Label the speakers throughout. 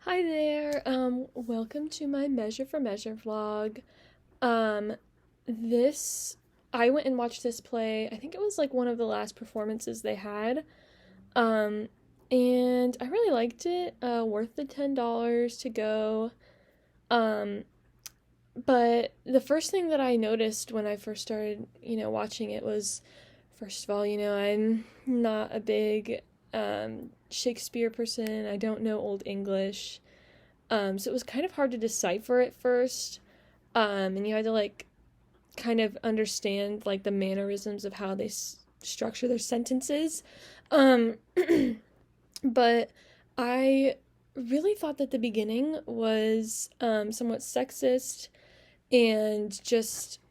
Speaker 1: Hi there. Welcome to my Measure for Measure vlog. Um, this I went and watched this play. I think it was like one of the last performances they had. Um, and I really liked it. Worth the $10 to go. Um, but the first thing that I noticed when I first started, watching it was, first of all, I'm not a big Shakespeare person. I don't know Old English. So it was kind of hard to decipher at first. And you had to kind of understand the mannerisms of how they structure their sentences. Um, but I really thought that the beginning was somewhat sexist and just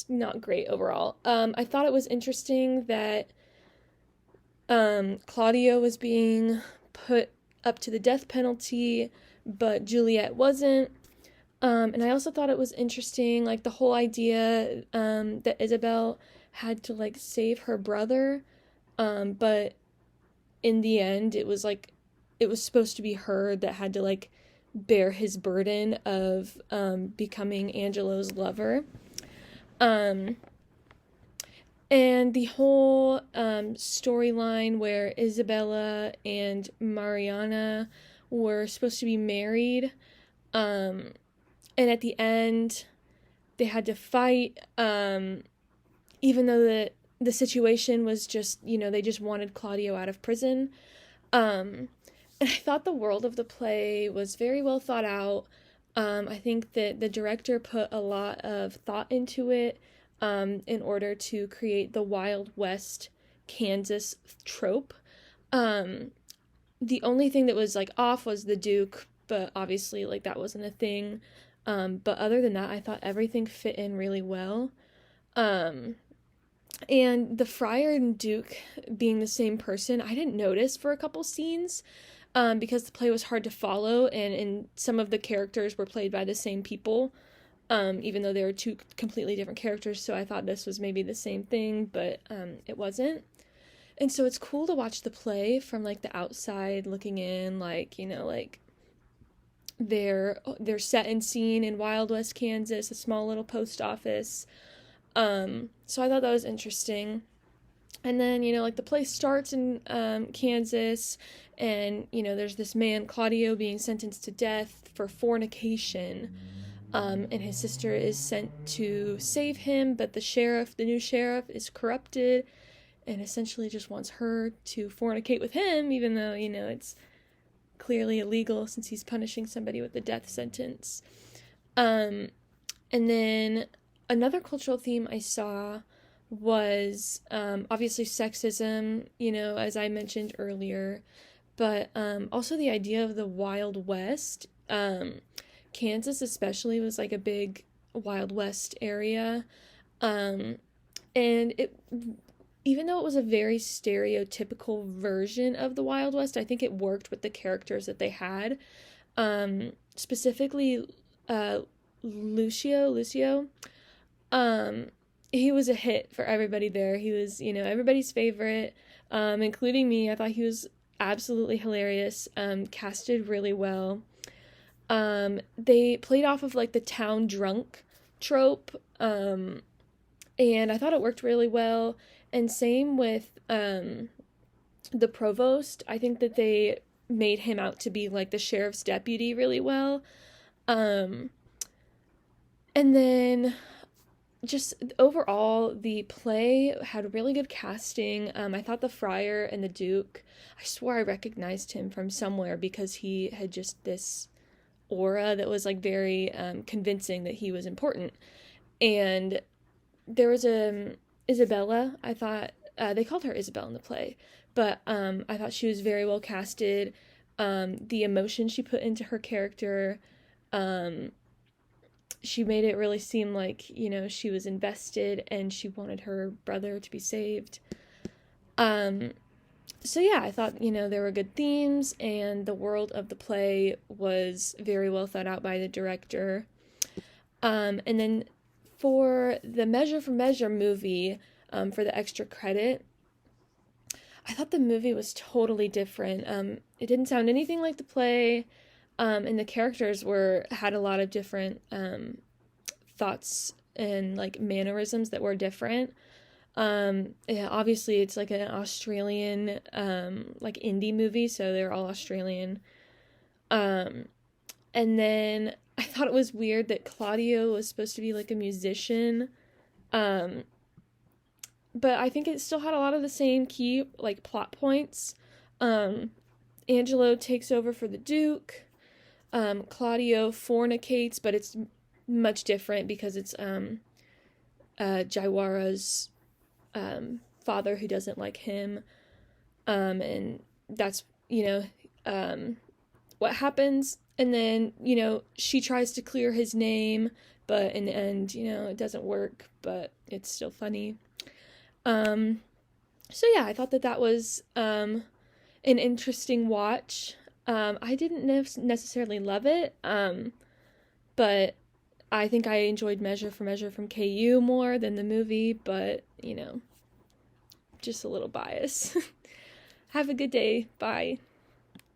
Speaker 1: not great overall. I thought it was interesting that Claudio was being put up to the death penalty, but Juliet wasn't. And I also thought it was interesting, the whole idea that Isabel had to save her brother, but in the end, it was supposed to be her that had to bear his burden of becoming Angelo's lover. Um, and the whole storyline where Isabella and Mariana were supposed to be married, and at the end they had to fight, even though the situation was just, they just wanted Claudio out of prison. And I thought the world of the play was very well thought out. I think that the director put a lot of thought into it, in order to create the Wild West Kansas trope. The only thing that was off was the Duke, but obviously that wasn't a thing. But other than that, I thought everything fit in really well. And the Friar and Duke being the same person, I didn't notice for a couple scenes, because the play was hard to follow, and some of the characters were played by the same people, even though they were two completely different characters. So I thought this was maybe the same thing, but it wasn't. And so it's cool to watch the play from the outside looking in, they're set and scene in Wild West Kansas, a small little post office. So I thought that was interesting. And then, the play starts in Kansas, and, there's this man, Claudio, being sentenced to death for fornication. And his sister is sent to save him, but the new sheriff, is corrupted and essentially just wants her to fornicate with him, even though, it's clearly illegal since he's punishing somebody with a death sentence. And then another cultural theme I saw was obviously sexism, as I mentioned earlier, but also the idea of the Wild West. Kansas especially was a big Wild West area. And it, even though it was a very stereotypical version of the Wild West, I think it worked with the characters that they had. Specifically, Lucio. He was a hit for everybody there. He was, everybody's favorite, including me. I thought he was absolutely hilarious, casted really well. They played off of the town drunk trope, and I thought it worked really well. And same with the provost. I think that they made him out to be the sheriff's deputy really well. And then just overall, the play had really good casting. I thought the friar and the Duke, I swore I recognized him from somewhere because he had just this aura that was very convincing that he was important. And there was Isabella. I thought they called her Isabel in the play, but I thought she was very well casted. The emotion she put into her character, she made it really seem she was invested and she wanted her brother to be saved. So yeah, I thought, there were good themes, and the world of the play was very well thought out by the director. And then for the Measure for Measure movie, for the extra credit, I thought the movie was totally different. It didn't sound anything like the play, and the characters were had a lot of different thoughts and like mannerisms that were different. Yeah, obviously it's like an Australian like indie movie, so they're all Australian. Um, and then I thought it was weird that Claudio was supposed to be like a musician. Um, but I think it still had a lot of the same key like plot points. Um, Angelo takes over for the Duke. Claudio fornicates, but it's much different because it's Jaiwara's father who doesn't like him. And that's, what happens. And then, she tries to clear his name, but in the end, it doesn't work, but it's still funny. So yeah, I thought that was an interesting watch. I didn't necessarily love it, but I think I enjoyed Measure for Measure from KU more than the movie, but, just a little bias. Have a good day. Bye.